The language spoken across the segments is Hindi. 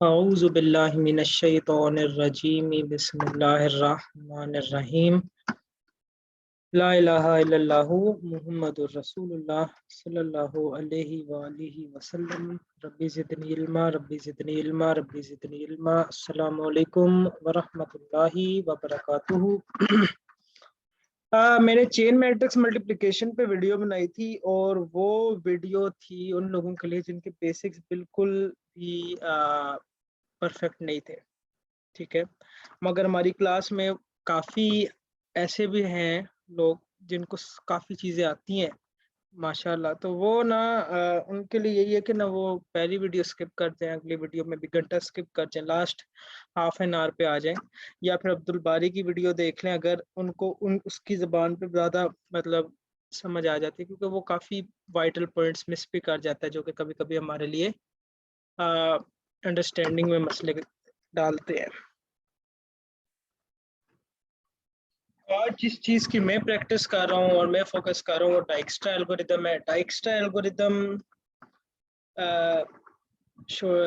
औज़ु बिल्लाहि मिनश शैतानिर रजीम बिस्मिल्लाहिर रहमानिर रहीम ला इलाहा इल्लल्लाहु मुहम्मदुर रसूलुल्लाह सल्लल्लाहु अलैहि वआलिहि वसल्लम रब्बी ज़िदनी इल्मा रब्बी ज़िदनी इल्मा रब्बी ज़िदनी इल्मा। अस्सलामु अलैकुम व रहमतुल्लाहि व बरकातुहू। मैंने चेन मैट्रिक्स मल्टीप्लिकेशन पे वीडियो बनाई थी और वो वीडियो थी उन लोगों के लिए जिनके बेसिक्स बिल्कुल भी परफेक्ट नहीं थे। ठीक है, मगर हमारी क्लास में काफ़ी ऐसे भी हैं लोग जिनको काफ़ी चीज़ें आती हैं माशाल्लाह। तो वो ना उनके लिए यही है कि ना वो पहली वीडियो स्किप कर दें, अगली वीडियो में भी घंटा स्किप कर जाएं, लास्ट हाफ एन आवर पे आ जाएं, या फिर अब्दुल बारी की वीडियो देख लें अगर उनको उसकी ज़बान पे ज़्यादा मतलब समझ आ जाती है, क्योंकि वो काफ़ी वाइटल पॉइंट्स मिस भी कर जाता है जो कि कभी कभी हमारे लिए अंडरस्टैंडिंग में मसले डालते हैं। और जिस चीज़ की मैं प्रैक्टिस कर रहा हूँ और मैं फोकस कर रहा हूँ वो डाइक्स्ट्रा एल्गोरिदम है। डाइक्स्ट्रा एल्गोरिदम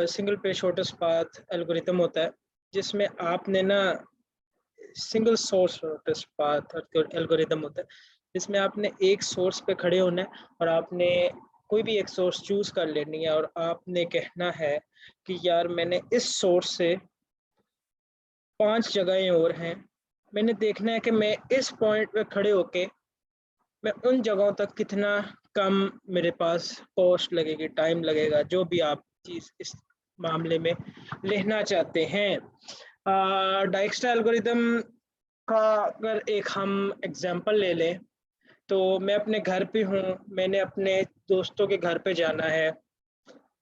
सिंगल पे शॉर्टेस्ट पाथ एल्गोरिदम होता है, जिसमें आपने ना single source shortest path algorithm होता है, जिसमें आपने एक सोर्स पे खड़े होना है और आपने कोई भी एक सोर्स चूज कर लेनी है और आपने कहना है कि यार मैंने इस सोर्स से 5 जगहें और हैं, मैंने देखना है कि मैं इस पॉइंट पे खड़े होके मैं उन जगहों तक कितना कम मेरे पास कॉस्ट लगेगी, टाइम लगेगा, जो भी आप चीज़ इस मामले में लेना चाहते हैं। डाइक्स्ट्रा एल्गोरिदम का अगर एक हम एग्जांपल ले लें तो मैं अपने घर पे हूँ, मैंने अपने दोस्तों के घर पे जाना है।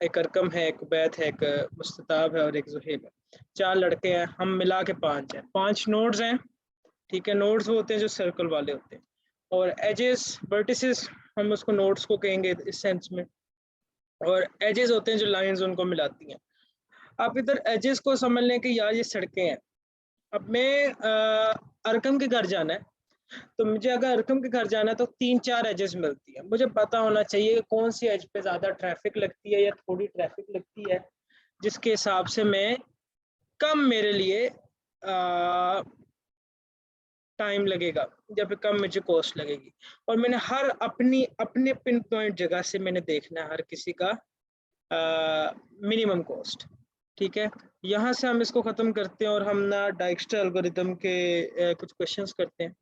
एक अरकम है, एक उबैद है, एक मुस्तताब है और एक जुहेब है। 4 लड़के हैं, हम मिला के 5 हैं। 5 नोड्स हैं। ठीक है, नोड्स वो होते हैं जो सर्कल वाले होते हैं, और एजेस वर्टिसेस हम उसको नोड्स को कहेंगे इस सेंस में, और एजेस होते हैं जो लाइंस उनको मिलाती हैं। आप इधर एजेस को समझ लें कि यार ये सड़कें हैं। अब मैं अरकम के घर जाना है, तो मुझे अगर अरकम के घर जाना है तो 3-4 एजेस मिलती है। मुझे पता होना चाहिए कौन सी एज पे ज़्यादा ट्रैफिक लगती है या थोड़ी ट्रैफिक लगती है, जिसके हिसाब से मैं कम मेरे लिए टाइम लगेगा या फिर कम मुझे कॉस्ट लगेगी। और मैंने हर अपनी अपने पिन पॉइंट जगह से मैंने देखना है हर किसी का मिनिमम कॉस्ट। ठीक है, यहाँ से हम इसको ख़त्म करते हैं और हम ना डाइक्स्ट्रा एल्गोरिदम के कुछ क्वेश्चंस करते हैं।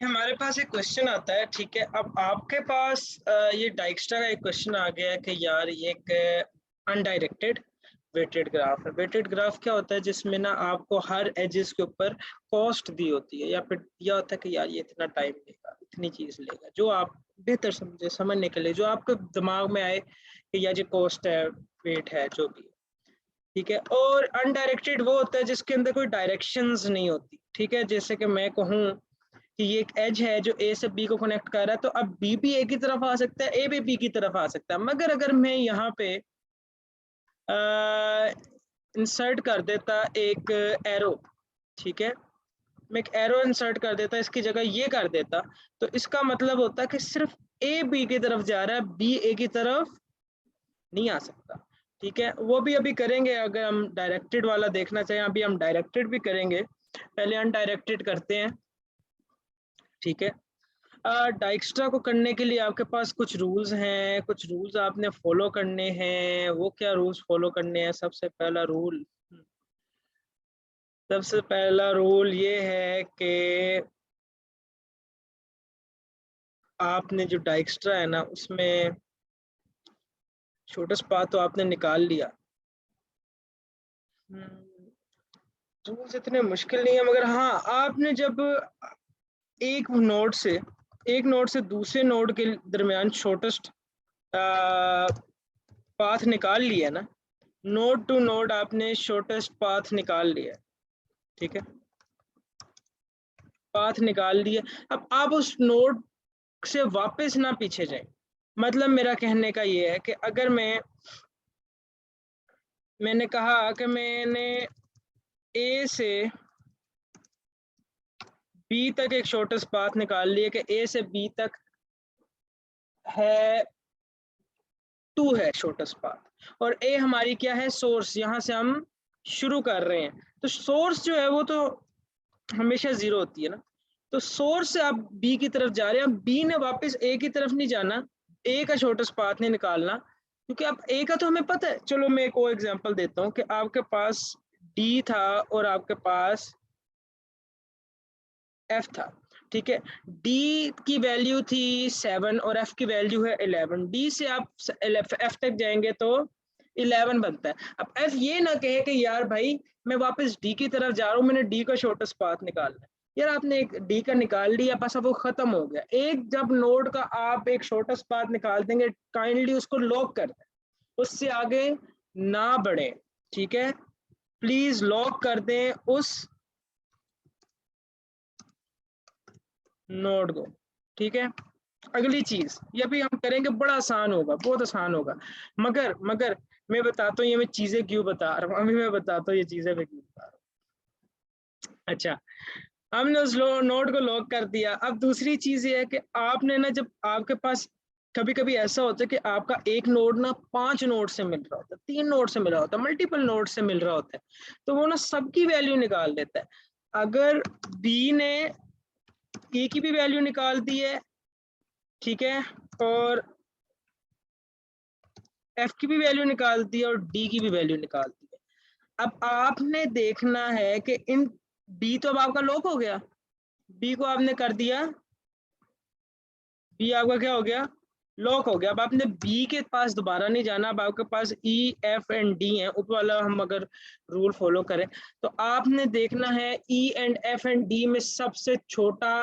हमारे पास एक क्वेश्चन आता है। ठीक है, अब आपके पास ये डाइक्स्ट्रा का एक क्वेश्चन आ गया है कि यार ये एक अनडायरेक्टेड वेटेड ग्राफ है। वेटेड ग्राफ क्या होता है, जिसमें ना आपको हर एजेस के ऊपर कॉस्ट दी होती है या फिर दिया होता है कि यार ये इतना टाइम लेगा, इतनी चीज़ लेगा, जो आप बेहतर समझने के लिए जो आपके दिमाग में आए कि यार ये कॉस्ट है, वेट है, जो भी है। ठीक है, और अनडायरेक्टेड वो होता है जिसके अंदर कोई डायरेक्शंस नहीं होती। ठीक है, जैसे कि मैं कहूँ कि ये एक एज है जो ए से बी को कनेक्ट कर रहा है, तो अब बी भी ए की तरफ आ सकता है, ए भी बी की तरफ आ सकता है। मगर अगर मैं यहाँ पे इंसर्ट कर देता एक एरो, ठीक है, मैं एक एरो इंसर्ट कर देता, इसकी जगह ये कर देता, तो इसका मतलब होता है कि सिर्फ ए बी की तरफ जा रहा है, बी ए की तरफ नहीं आ सकता। ठीक है, वो भी अभी करेंगे अगर हम डायरेक्टेड वाला देखना चाहें। अभी हम डायरेक्टेड भी करेंगे, पहले अनडायरेक्टेड करते हैं। ठीक है, डाइक्स्ट्रा को करने के लिए आपके पास कुछ रूल्स हैं, कुछ रूल्स आपने फॉलो करने हैं। वो क्या रूल्स फॉलो करने हैं? सबसे पहला रूल ये है कि आपने जो डाइक्स्ट्रा है ना उसमें शॉर्टेस्ट पाथ तो आपने निकाल लिया। रूल्स इतने मुश्किल नहीं है, मगर हाँ, आपने जब एक नोड से दूसरे नोड के दरमियान शॉर्टेस्ट पाथ निकाल लिया ना, नोड टू नोड आपने शॉर्टेस्ट पाथ निकाल लिया। ठीक है, पाथ निकाल दिया। अब आप उस नोड से वापस ना पीछे जाएं। मतलब मेरा कहने का ये है कि अगर मैंने कहा कि मैंने ए से बी तक एक शॉर्टेस्ट पाथ निकाल लिया कि ए से बी तक है 2 है शॉर्टेस्ट पाथ, और ए हमारी क्या है, सोर्स, यहाँ से हम शुरू कर रहे हैं। तो सोर्स जो है वो तो हमेशा 0 होती है ना, तो सोर्स से आप बी की तरफ जा रहे हैं, बी ने वापस ए की तरफ नहीं जाना, ए का शॉर्टेस्ट पाथ नहीं निकालना, क्योंकि अब ए का तो हमें पता है। चलो मैं एक और एग्जांपल देता हूँ कि आपके पास डी था और आपके पास एफ था, ठीक है। डी की वैल्यू थी 7 और एफ की वैल्यू है 11। डी से आप एफ तक जाएंगे तो 11 बनता है। अब एफ ये ना कहे कि यार भाई मैं वापस डी की तरफ जा रहा हूँ, मैंने डी का शॉर्टेस्ट पाथ निकालना है। यार आपने एक डी का निकाल लिया, बस अब वो खत्म हो गया। एक जब नोड का आप एक शॉर्टेस्ट पाथ निकाल देंगे, काइंडली उसको लॉक कर दें, उससे आगे ना बढ़े, ठीक है। प्लीज लॉक कर दें उस नोड को, ठीक है। अगली चीज ये भी हम करेंगे, बड़ा आसान होगा, बहुत आसान होगा, मगर मैं बताता हूँ ये मैं चीजें क्यों बता रहा हूँ, अभी मैं बताता हूँ ये चीजें मैं क्यों बता रहा हूँ। अच्छा, हमने उस नोड को लॉक कर दिया। अब दूसरी चीज ये है कि आपने ना, जब आपके पास कभी कभी ऐसा होता है कि आपका एक नोड ना 5 नोड से मिल रहा होता है, 3 नोड से मिल रहा होता है, मल्टीपल नोड से मिल रहा होता है, तो वो ना सबकी वैल्यू निकाल देता है। अगर बी ने ए की भी वैल्यू निकाल दी है, ठीक है, और एफ की भी वैल्यू निकाल दी है और डी की भी वैल्यू निकाल दी है, अब आपने देखना है कि इन बी तो अब आपका लॉक हो गया, बी को आपने कर दिया, बी आपका क्या हो गया, लॉक हो गया। अब आपने बी के पास दोबारा नहीं जाना, अब आपके पास ई एफ एंड डी है, ऊपर वाला हम अगर रूल फॉलो करें तो आपने देखना है E and F and D में सबसे छोटा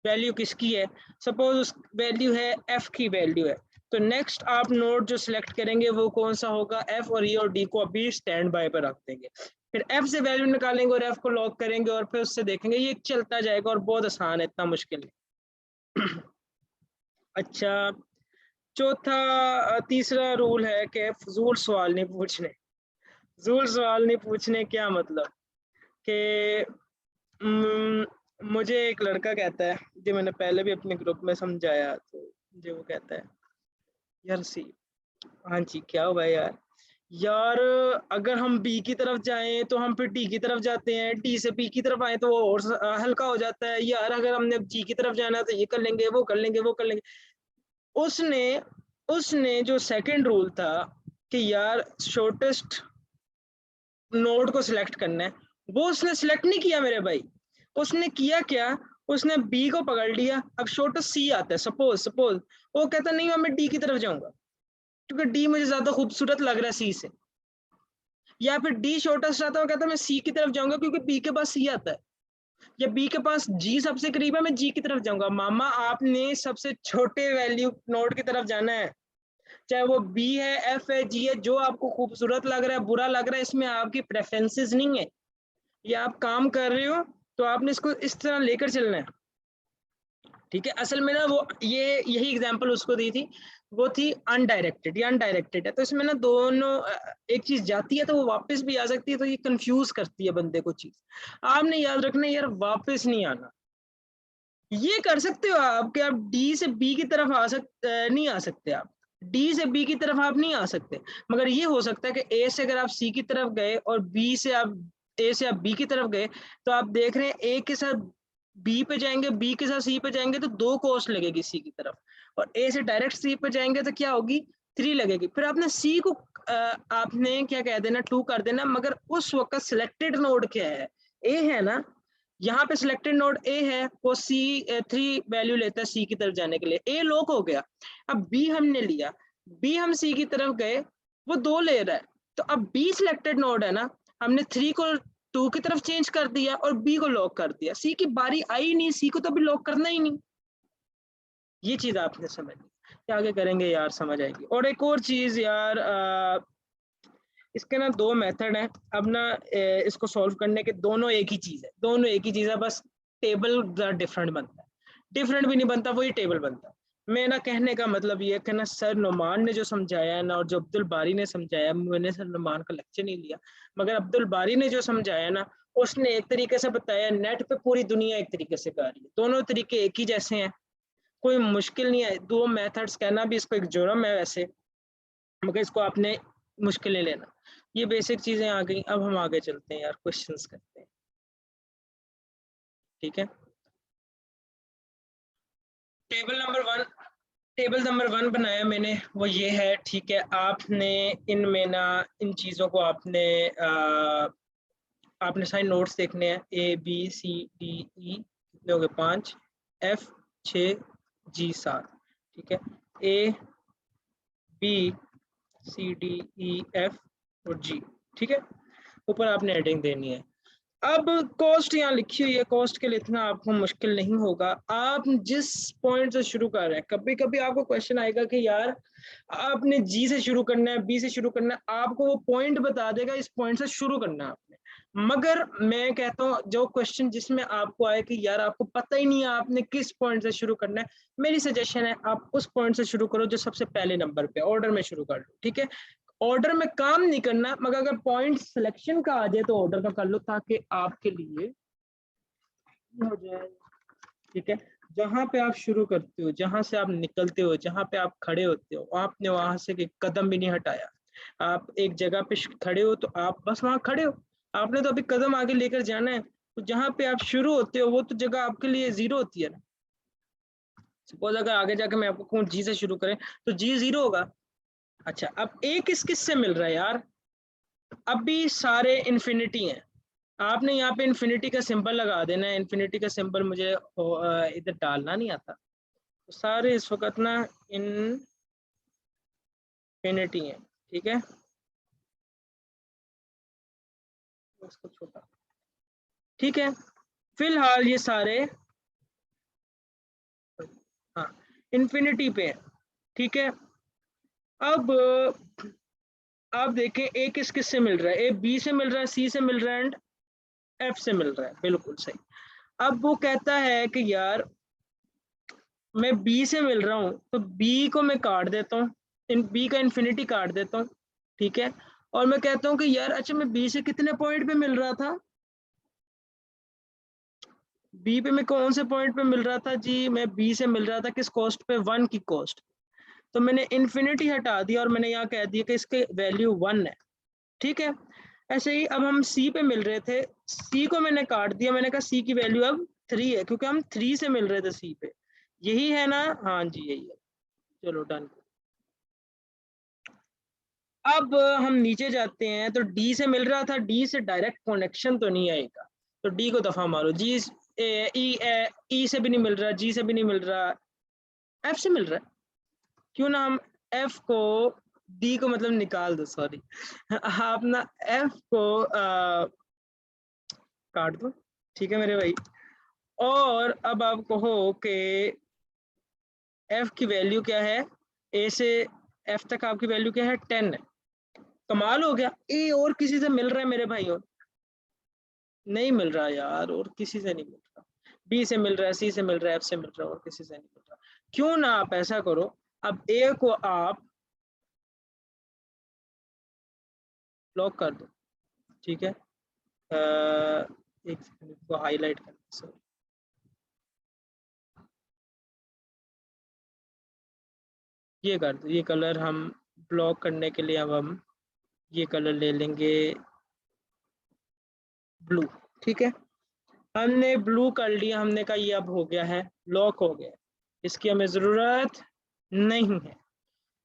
वैल्यू किसकी है। सपोज उस वैल्यू है एफ की वैल्यू है, तो नेक्स्ट आप नोड जो सिलेक्ट करेंगे वो कौन सा होगा, एफ, और ई और डी को अभी स्टैंड बाय पर रख देंगे, फिर एफ से वैल्यू निकालेंगे और एफ को लॉक करेंगे और फिर उससे देखेंगे, ये चलता जाएगा और बहुत आसान है, इतना मुश्किल नहीं। अच्छा, चौथा तीसरा रूल है कि फजूल सवाल नहीं पूछने। फजूल सवाल नहीं पूछने क्या मतलब कि मुझे एक लड़का कहता है, जो मैंने पहले भी अपने ग्रुप में समझाया, तो मुझे वो कहता है, यार सी, हाँ जी क्या हुआ यार, यार अगर हम बी की तरफ जाएं तो हम फिर डी की तरफ जाते हैं, डी से बी की तरफ आए तो वो और हल्का हो जाता है यार, अगर हमने जी की तरफ जाना तो ये कर लेंगे, वो कर लेंगे, वो कर लेंगे। उसने उसने जो सेकंड रूल था कि यार शॉर्टेस्ट नोड को सिलेक्ट करना है, वो उसने सिलेक्ट नहीं किया मेरे भाई। उसने किया क्या, उसने बी को पकड़ लिया। अब शॉर्टेस्ट सी आता है, सपोज वो कहता नहीं मैं डी की तरफ जाऊंगा क्योंकि डी मुझे ज्यादा खूबसूरत लग रहा है सी से, या फिर डी शॉर्टेस्ट आता है, वो कहता है मैं सी की तरफ जाऊंगा क्योंकि बी के पास सी आता है, या बी के पास जी सबसे करीब है, मैं जी की तरफ जाऊंगा। मामा आपने सबसे छोटे वैल्यू नोड की तरफ जाना है, चाहे वो बी है, एफ है, जी है, जो आपको खूबसूरत लग रहा है, बुरा लग रहा है, इसमें आपकी प्रेफरेंसेस नहीं है। ये आप काम कर रहे हो तो आपने इसको इस तरह लेकर चलना है, ठीक है। असल में ना वो ये यही एग्जांपल उसको दी थी, वो थी अनडायरेक्टेड, या अनडायरेक्टेड है, तो इसमें ना दोनों एक चीज जाती है तो वो वापस भी आ सकती है, तो ये कंफ्यूज करती है बंदे को चीज। आपने याद रखना यार, वापस नहीं आना। ये कर सकते हो आप कि आप डी से बी की तरफ आ सकते, नहीं आ सकते आप, डी से बी की तरफ आप नहीं आ सकते, मगर ये हो सकता है कि ए से अगर आप सी की तरफ गए और बी से आप ए से आप बी की तरफ गए, तो आप देख रहे हैं ए के साथ बी पे जाएंगे, बी के साथ सी पे जाएंगे तो 2 कॉस्ट लगेगी सी की तरफ, और ए से डायरेक्ट सी पे जाएंगे तो क्या होगी, 3 लगेगी। फिर आपने सी को आपने क्या कह देना, 2 कर देना, मगर उस वक्त सिलेक्टेड नोड क्या है, ए है ना। यहाँ पे सिलेक्टेड नोड ए है, वो सी 3 वैल्यू लेता है सी की तरफ जाने के लिए, ए लॉक हो गया। अब बी हमने लिया, बी हम सी की तरफ गए, वो 2 ले रहा है, तो अब बी सिलेक्टेड नोड है ना, हमने 3 को 2 की तरफ चेंज कर दिया और बी को लॉक कर दिया। सी की बारी आई नहीं, सी को तो अभी लॉक करना ही नहीं। ये चीज आपने समझ ली, आगे करेंगे यार समझ आएगी। और एक और चीज यार, इसके ना 2 मेथड हैं। अब ना इसको सॉल्व करने के, दोनों एक ही चीज है, दोनों एक ही चीज है, बस टेबल डिफरेंट बनता है, डिफरेंट भी नहीं बनता, वही टेबल बनता है। मैं ना कहने का मतलब ये कि ना सर नुमान ने जो समझाया है ना, और जो अब्दुल बारी ने समझाया, मैंने सर नुमान का लेक्चर नहीं लिया, मगर अब्दुल बारी ने जो समझाया ना, उसने एक तरीके से बताया, नेट पे पूरी दुनिया एक तरीके से कर रही है, दोनों तरीके एक ही जैसे हैं। कोई मुश्किल नहीं है, 2 मेथड्स कहना भी इसको एक जुर्म है वैसे, मगर इसको आपने मुश्किल नहीं लेना। ये बेसिक चीजें आ गई। अब हम आगे चलते हैं यार, क्वेश्चंस करते हैं, ठीक है। टेबल नंबर 1 बनाया मैंने, वो ये है, ठीक है। आपने इनमें ना इन चीज़ों को आपने सारे नोट्स देखने हैं, ABCDE कितने हो गए, 5, F 6, G 7, ठीक है। ABCDEF और G, ठीक है। ऊपर आपने हेडिंग देनी है। अब कॉस्ट यहाँ लिखी हुई है, कॉस्ट के लिए इतना आपको मुश्किल नहीं होगा। आप जिस पॉइंट से शुरू कर रहे हैं, कभी कभी आपको क्वेश्चन आएगा कि यार आपने जी से शुरू करना है, बी से शुरू करना है, आपको वो पॉइंट बता देगा इस पॉइंट से शुरू करना है आपने। मगर मैं कहता हूँ जो क्वेश्चन जिसमें आपको आए कि यार आपको पता ही नहीं है आपने किस पॉइंट से शुरू करना है, मेरी सजेशन है आप उस पॉइंट से शुरू करो जो सबसे पहले नंबर पे, ऑर्डर में शुरू कर लो, ठीक है। ऑर्डर में काम नहीं करना, मगर अगर पॉइंट सिलेक्शन का आ जाए तो ऑर्डर का कर लो, ताकि आपके लिए हो जाए, ठीक है। जहां पे आप शुरू करते हो, जहां से आप निकलते हो, जहां पे आप खड़े होते हो, आपने वहां से एक कदम भी नहीं हटाया। आप एक जगह पे खड़े हो तो आप बस वहां खड़े हो, आपने तो अभी कदम आगे लेकर जाना है। तो जहां पे आप शुरू होते हो वो तो जगह आपके लिए जीरो होती है ना। सपोज अगर आगे जाके मैं आपको कहूँ जी से शुरू करें तो जी जीरो होगा। अच्छा, अब ए किस किस से मिल रहा है यार, अभी सारे इन्फिनिटी हैं। आपने यहाँ पे इन्फिनिटी का सिंबल लगा देना है। इन्फिनिटी का सिंबल मुझे इधर डालना नहीं आता, तो सारे इस वक्त ना इन्फिनिटी हैं, ठीक है। इसको छोटा, ठीक है। फिलहाल ये सारे हाँ इन्फिनिटी पे है, ठीक है। अब आप देखें ए किस किस से मिल रहा है, ए बी से मिल रहा है, सी से मिल रहा है एंड एफ से मिल रहा है, बिल्कुल सही। अब वो कहता है कि यार मैं बी से मिल रहा हूँ, तो बी को मैं काट देता हूँ, इन बी का इन्फिनिटी काट देता हूँ, ठीक है। और मैं कहता हूँ कि यार अच्छा मैं बी से कितने पॉइंट पे मिल रहा था, बी पे मैं कौन से पॉइंट पे मिल रहा था जी, मैं बी से मिल रहा था किस कॉस्ट पे, 1 की कॉस्ट। तो मैंने इन्फिनिटी हटा दिया और मैंने यहाँ कह दिया कि इसके वैल्यू 1 है, ठीक है। ऐसे ही अब हम सी पे मिल रहे थे, सी को मैंने काट दिया, मैंने कहा सी की वैल्यू अब 3 है, क्योंकि हम 3 से मिल रहे थे सी पे। यही है ना, हाँ जी यही है। चलो डन। अब हम नीचे जाते हैं तो डी से मिल रहा था, डी से डायरेक्ट कनेक्शन तो नहीं आएगा, तो डी को दफा मारो। जी ई से भी नहीं मिल रहा, जी से भी नहीं मिल रहा, एफ से मिल रहा है। क्यों ना हम एफ को, डी को मतलब निकाल दो, सॉरी आप ना एफ को काट दो, ठीक है मेरे भाई। और अब आप कहो कि एफ की वैल्यू क्या है, ए से एफ तक आपकी वैल्यू क्या है, 10 है। कमाल हो गया, ए और किसी से मिल रहा है मेरे भाइयों, नहीं मिल रहा यार, और किसी से नहीं मिल रहा। बी से मिल रहा है, सी से मिल रहा है, एफ से मिल रहा है, और किसी से नहीं मिल रहा। क्यों ना आप ऐसा करो, अब ए को आप लॉक कर दो, ठीक है। एक सेकंड को हाईलाइट कर, सॉरी ये कर दो, ये कलर हम ब्लॉक करने के लिए अब हम ये कलर ले लेंगे ब्लू, ठीक है। हमने ब्लू कर लिया, हमने कहा ये अब हो गया है, लॉक हो गया, इसकी हमें ज़रूरत नहीं है।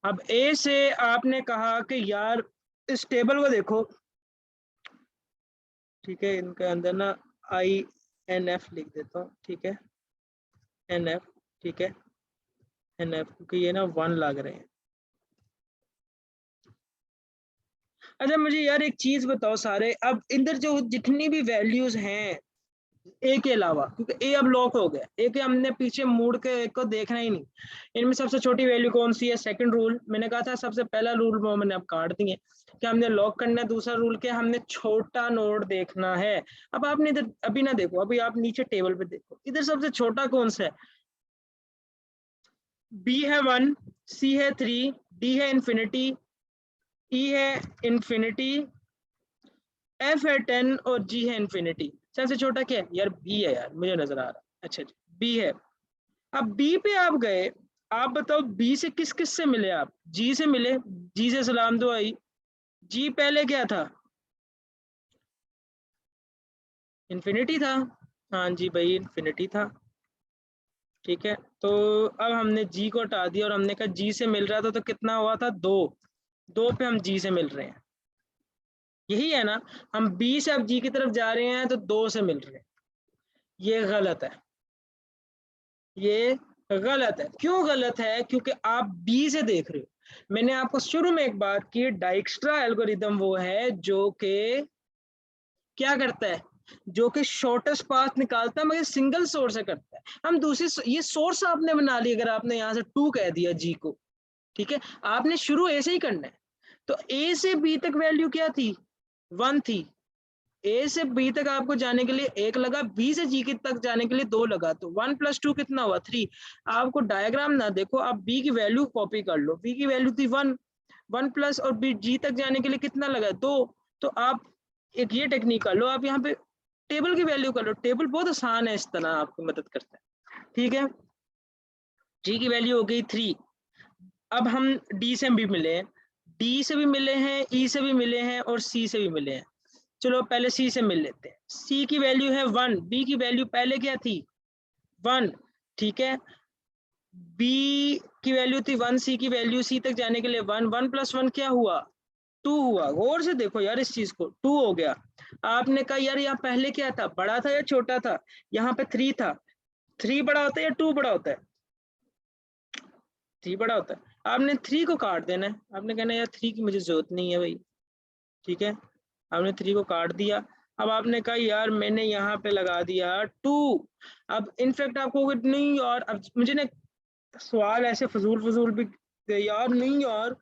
अब ए से आपने कहा कि यार इस टेबल को देखो, ठीक है, इनके अंदर ना INF लिख देता हूँ, ठीक है, NF, ठीक है, NF, क्योंकि ये ना 1 लग रहे हैं। अच्छा मुझे यार एक चीज बताओ सारे, अब इधर जो जितनी भी वैल्यूज हैं ए के अलावा, क्योंकि ए अब लॉक हो गया, ए के हमने पीछे मुड़ के ए को देखना ही नहीं। इनमें सबसे छोटी वैल्यू कौन सी है, सेकंड रूल मैंने कहा था, सबसे पहला रूल वो मैंने अब काट दिए कि हमने लॉक करना है। दूसरा रूल क्या, हमने छोटा नोड देखना है। अब आपने इधर अभी ना देखो, अभी आप नीचे टेबल पे देखो, इधर सबसे छोटा कौन सा है, बी है 1, सी है 3, डी है इन्फिनिटी, ई है इन्फिनिटी, एफ है 10 और जी है इन्फिनिटी। सबसे छोटा क्या है यार, बी है यार, मुझे नजर आ रहा है। अच्छा जी बी है। अब बी पे आप गए, आप बताओ बी से किस किस से मिले आप? जी से मिले, जी से सलाम दो आई। जी पहले क्या था? इन्फिनिटी था। हाँ जी भाई, इन्फिनिटी था। ठीक है, तो अब हमने जी को हटा दिया और हमने कहा जी से मिल रहा था, तो कितना हुआ था? दो। दो पे हम जी से मिल रहे हैं, यही है ना? हम बी से अब जी की तरफ जा रहे हैं तो दो से मिल रहे हैं। ये गलत है, ये गलत है। क्यों गलत है? क्योंकि आप बी से देख रहे हो। मैंने आपको शुरू में एक बात की, डाइक्स्ट्रा एल्गोरिदम वो है जो कि क्या करता है, जो कि शॉर्टेस्ट पाथ निकालता है, मगर सिंगल सोर्स से करता है। हम दूसरी, ये सोर्स आपने बना ली, अगर आपने यहाँ से 2 कह दिया जी को, ठीक है, आपने शुरू ए से ही करना है। तो ए से बी तक वैल्यू क्या थी? 1 थी। ए से बी तक आपको जाने के लिए 1 लगा, बी से जी तक जाने के लिए 2 लगा, तो 1 + 2 कितना हुआ? 3। आपको डायग्राम ना देखो, आप बी की वैल्यू कॉपी कर लो। बी की वैल्यू थी 1, 1 प्लस और बी जी तक जाने के लिए कितना लगा? 2। तो आप एक ये टेक्निक कर लो, आप यहाँ पे टेबल की वैल्यू कर लो। टेबल बहुत आसान है, इस तरह आपको मदद करता है। ठीक है, जी की वैल्यू हो गई 3। अब हम डी से भी मिले हैं, डी से भी मिले हैं, ई से भी मिले हैं और सी से भी मिले हैं। चलो पहले सी से मिल लेते हैं। सी की वैल्यू है 1, बी की वैल्यू पहले क्या थी? 1। ठीक है, बी की वैल्यू थी 1, सी की वैल्यू सी तक जाने के लिए 1, 1 + 1 क्या हुआ? 2 हुआ। गौर से देखो यार इस चीज को, 2 हो गया। आपने कहा यार यहाँ पहले क्या था, बड़ा था या छोटा था? यहाँ पे 3 था। 3 बड़ा होता है या 2 बड़ा होता है? 3 बड़ा होता है। आपने 3 को काट देना है, आपने कहना यार 3 की मुझे जरूरत नहीं है भाई। ठीक है, आपने 3 को काट दिया। अब आपने कहा यार मैंने यहाँ पे लगा दिया 2। अब इनफैक्ट आपको नहीं यार, अब मुझे ना सवाल ऐसे फजूल फजूल भी यार, नहीं यार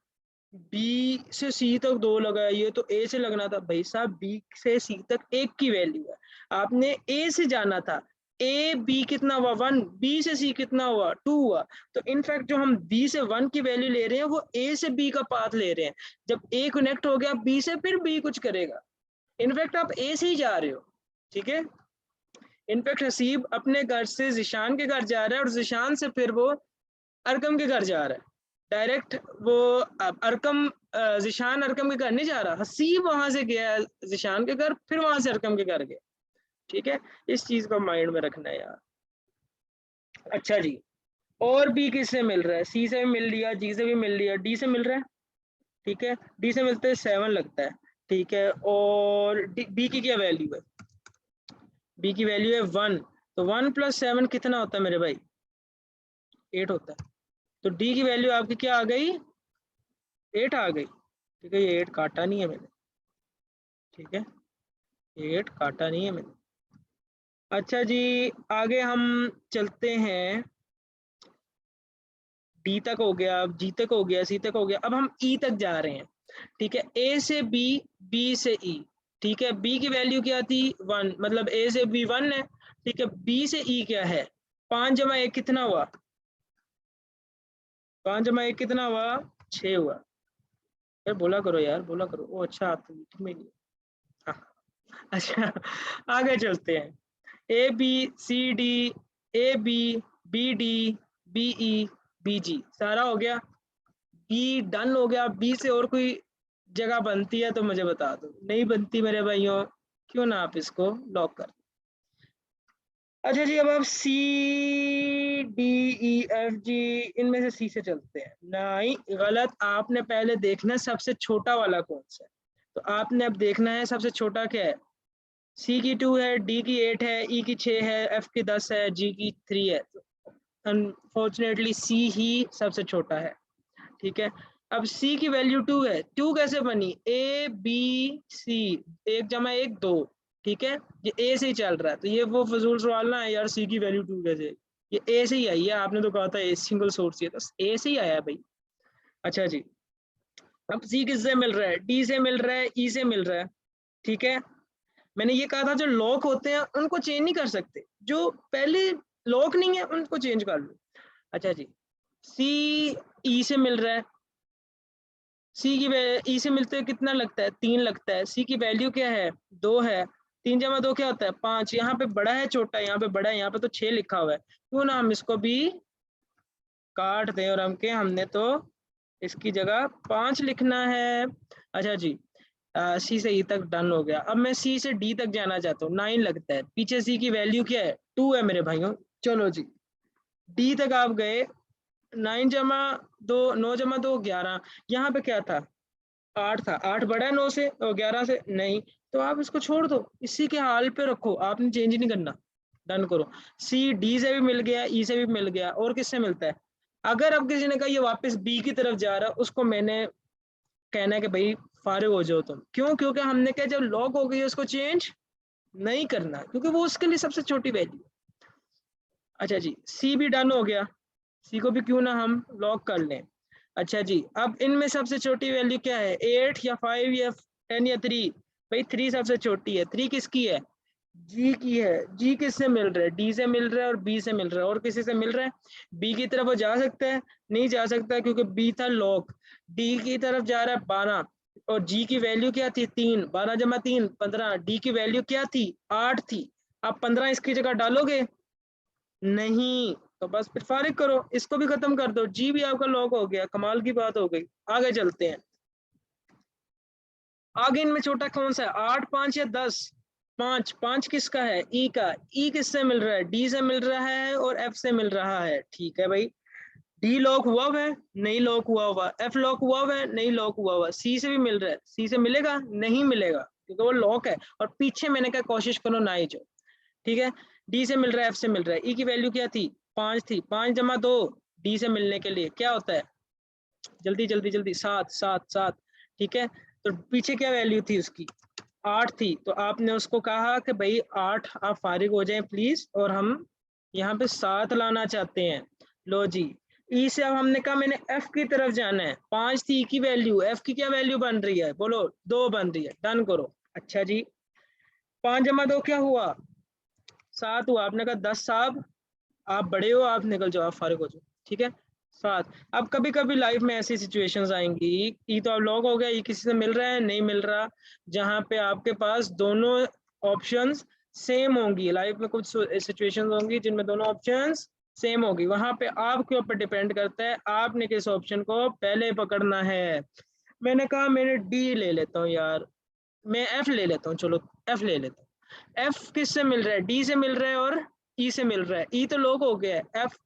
बी से सी तक 2 लगा है, ये तो ए से लगना था। भाई साहब बी से सी तक 1 की वैल्यू है, आपने ए से जाना था। ए बी कितना हुआ? 1। बी से सी कितना हुआ? 2 हुआ। तो इनफैक्ट जो हम बी से 1 की वैल्यू ले रहे हैं वो ए से बी का पाथ ले रहे हैं। जब ए कनेक्ट हो गया बी से, फिर बी कुछ करेगा। इनफैक्ट आप ए से ही जा रहे हो। ठीक है, इनफैक्ट हसीब अपने घर से जिशान के घर जा रहा है और जिशान से फिर वो अरकम के घर जा रहा है। डायरेक्ट वो अरकम जिशान अरकम के घर नहीं जा रहा, हसीब वहां से गया जिशान के घर, फिर वहां से अरकम के घर गया। ठीक है, इस चीज को माइंड में रखना है यार। अच्छा जी, और बी किससे मिल रहा है? सी से भी मिल लिया, जी से भी मिल लिया, डी से मिल रहा है। ठीक है, डी से मिलते हैं 7 लगता है। ठीक है, और बी की क्या वैल्यू है? बी की वैल्यू है 1। तो 1 + 7 कितना होता है मेरे भाई? 8 होता है। तो डी की वैल्यू आपकी क्या आ गई? 8 आ गई। ठीक है, ये 8 काटा नहीं है मैंने। ठीक है, ये 8 काटा नहीं है मैंने। अच्छा जी, आगे हम चलते हैं। डी तक हो गया, जी तक हो गया, सी तक हो गया, अब हम ई तक जा रहे हैं। ठीक है, ए से बी, बी से ई। ठीक है, बी की वैल्यू क्या थी? 1, मतलब ए से बी 1 है। ठीक है, बी से ई क्या है? 5 जमा 1 कितना हुआ? 5 जमा 1 कितना हुआ? 6 हुआ। यार बोला करो यार, बोला करो। ओ अच्छा, आप तो मीटिंग में नहीं। हाँ, अच्छा, आगे चलते हैं। A B C D, A B, B D, B E, B G, सारा हो गया। बी डन हो गया। बी से और कोई जगह बनती है तो मुझे बता दो, नहीं बनती मेरे भाइयों, क्यों ना आप इसको लॉक कर। अच्छा जी, अब आप C D E F G, इनमें से सी से चलते हैं। नहीं, गलत। आपने पहले देखना सबसे छोटा वाला कौन सा है। तो आपने अब देखना है सबसे छोटा क्या है। सी की 2 है, डी की 8 है, ई की 6 है, एफ की 10 है, जी की 3 है। अनफॉर्चुनेटली सी ही सबसे छोटा है। ठीक है, अब सी की वैल्यू 2 है। 2 कैसे बनी? ए बी सी, 1 जमा 1 2। ठीक है, ये ए से ही चल रहा है, तो ये वो फजूल सवाल ना है यार सी की वैल्यू 2 कैसे। ये ए से ही आई है, आपने तो कहा था ए सिंगल सोर्स है, तो ए से ही आया है भाई। अच्छा जी, अब सी किससे मिल रहा है? डी से मिल रहा है, ई से मिल रहा है। ठीक है, मैंने ये कहा था जो लॉक होते हैं उनको चेंज नहीं कर सकते, जो पहले लॉक नहीं है उनको चेंज कर लो। अच्छा जी, सी ई से मिल रहा है। सी की ई से मिलते हुए कितना लगता है? 3 लगता है। सी की वैल्यू क्या है? 2 है। 3 जमा 2 क्या होता है? 5। यहाँ पे बड़ा है छोटा, यहाँ पे बड़ा है, यहाँ पे तो 6 लिखा हुआ है, क्यों ना हम इसको भी काट दें और हमने तो इसकी जगह 5 लिखना है। अच्छा जी, सी से ई तक डन हो गया। अब मैं सी से डी तक जाना चाहता हूँ, 9 लगता है, पीछे सी की वैल्यू क्या है, 2 है मेरे भाइयों। चलो जी, डी तक आप गए, 9 जमा 2, 9 जमा 2 11, यहाँ पे क्या था, 8 था, 8 बड़ा है 9 से और 11 से, नहीं, तो आप इसको छोड़ दो, इसी के हाल पे रखो, आपने चेंज नहीं करना, डन करो। सी डी से भी मिल गया, ई से भी मिल गया, और किससे मिलता है, अगर अब किसी ने कहा ये वापस बी की तरफ जा रहा है, उसको मैंने कहना है कि भाई फारिग हो जाओ तुम, क्यों, क्योंकि हमने क्या, जब लॉक हो गई उसको चेंज नहीं करना, क्योंकि वो उसके लिए सबसे छोटी वैल्यू। अच्छा जी, सी भी डन हो गया, सी को भी क्यों ना हम लॉक कर लें। अच्छा जी, अब इनमें सबसे छोटी वैल्यू क्या है, 8 या 5 या 10 या 3, भाई 3 सबसे छोटी है, 3 किसकी है, जी की है। जी किससे मिल रहा है, डी से मिल रहा है और बी से मिल रहा है, और किसी से मिल रहा है, बी की तरफ वो जा सकता है, नहीं जा सकता क्योंकि बी था लॉक। डी की तरफ जा रहा है 12, और जी की वैल्यू क्या थी, 3, 12 जमा 3 15, डी की वैल्यू क्या थी, 8 थी। आप 15 इसकी जगह डालोगे, नहीं, तो बस फिर फारिग करो, इसको भी खत्म कर दो, जी भी आपका लॉक हो गया, कमाल की बात हो गई। आगे चलते हैं, आगे इनमें छोटा कौन सा है, 8 5 या 10, 5, 5 किसका है, ई का, ई किससे मिल रहा है, डी से मिल रहा है और एफ से मिल रहा है, ठीक है भाई। डी लॉक हुआ हुआ है, नहीं लॉक हुआ हुआ, एफ लॉक हुआ हुआ है, नहीं लॉक हुआ हुआ, सी से भी मिल रहा है, सी से मिलेगा, नहीं मिलेगा क्योंकि वो लॉक है, और पीछे मैंने कहा कोशिश करो ना ही जो, ठीक है। डी से मिल रहा है, एफ से मिल रहा है, ई की वैल्यू क्या थी, 5 थी, 5 जमा 2 डी से मिलने के लिए क्या होता है, जल्दी जल्दी जल्दी, 7 7 7, ठीक है। तो पीछे क्या वैल्यू थी उसकी, 8 थी, तो आपने उसको कहा कि भाई 8 आप फारिग हो जाएं प्लीज, और हम यहाँ पे 7 लाना चाहते हैं। लो जी, ई से अब हमने कहा मैंने एफ की तरफ जाना है, 5 थी ई की वैल्यू, एफ की क्या वैल्यू बन रही है, बोलो 2 बन रही है, डन करो। अच्छा जी, 5 जमा 2 क्या हुआ, 7 हुआ, आपने कहा 10 साहब आप बड़े हो, आप निकल जाओ, आप फारिग हो जाओ, ठीक है। 7, अब कभी कभी लाइफ में ऐसी सिचुएशंस आएंगी, ई तो अब लॉक हो गया, ई किसी से मिल रहा है, नहीं मिल रहा, जहां पे आपके पास दोनों ऑप्शंस सेम होंगी, लाइफ में कुछ सिचुएशंस होंगी जिनमें दोनों ऑप्शंस सेम होगी, वहां पे आपके ऊपर डिपेंड करता है आपने किस ऑप्शन को पहले पकड़ना है। मैंने कहा मैंने डी ले लेता हूँ यार, मैं एफ ले लेता हूँ, चलो एफ ले लेता हूँ। एफ किससे मिल रहा है, डी से मिल रहा है और ई से मिल रहा है, ई तो लॉक हो गया है, एफ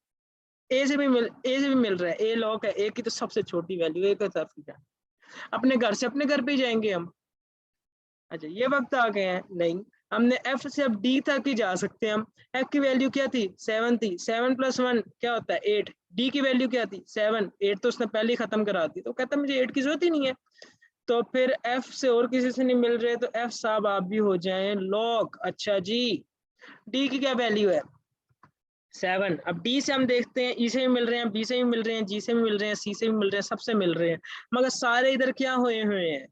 ए से भी मिल रहा है, ए लॉक है, ए की तो सबसे छोटी वैल्यू एक है, अपने घर से अपने घर पे ही जाएंगे हम। अच्छा ये वक्त आ गए हैं, नहीं, हमने एफ से अब डी तक ही जा सकते हैं हम। एफ की वैल्यू क्या थी, 7 थी, 7 + 1 क्या होता है 8, डी की वैल्यू क्या थी 7, 8 तो उसने पहले ही खत्म करा दी, तो कहता मुझे 8 की जरूरत ही नहीं है, तो फिर एफ से और किसी से नहीं मिल रहे, तो एफ साहब आप भी हो जाएं लॉक। अच्छा जी, डी की क्या वैल्यू है 7, अब डी से हम देखते हैं, ई से भी मिल रहे हैं, बी से भी मिल रहे हैं, जी से भी मिल रहे हैं, सी से भी मिल रहे हैं, सबसे मिल रहे हैं, मगर सारे इधर क्या हुए हुए हैं,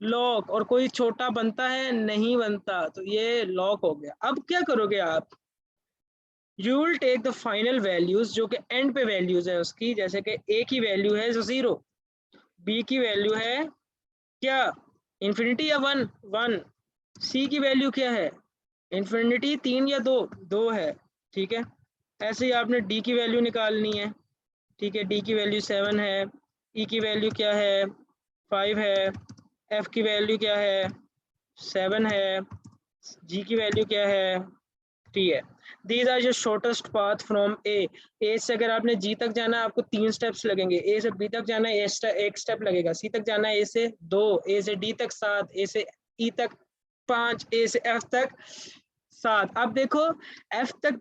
लॉक, और कोई छोटा बनता है नहीं बनता, तो ये लॉक हो गया। अब क्या करोगे आप, you will take the final values जो कि एंड पे वैल्यूज है उसकी, जैसे कि ए की वैल्यू है 0, बी की वैल्यू है क्या, इन्फिनिटी या 1 1, सी की वैल्यू क्या है, इन्फिनिटी 3 या 2 2 है, ठीक है। ऐसे ही आपने डी की वैल्यू निकालनी है, ठीक है, डी की वैल्यू 7 है, ई की वैल्यू क्या है 5 है, एफ की वैल्यू क्या है 7 है, जी की वैल्यू क्या है 3 है। दीज आर जो शॉर्टेस्ट पाथ फ्रॉम ए से अगर आपने जी तक जाना है आपको 3 स्टेप्स लगेंगे, ए से बी तक जाना है एक स्टेप लगेगा, सी तक जाना है ए से 2, ए से डी तक 7, ए से ई तक 5, ए से एफ तक 7। अब देखो एफ तक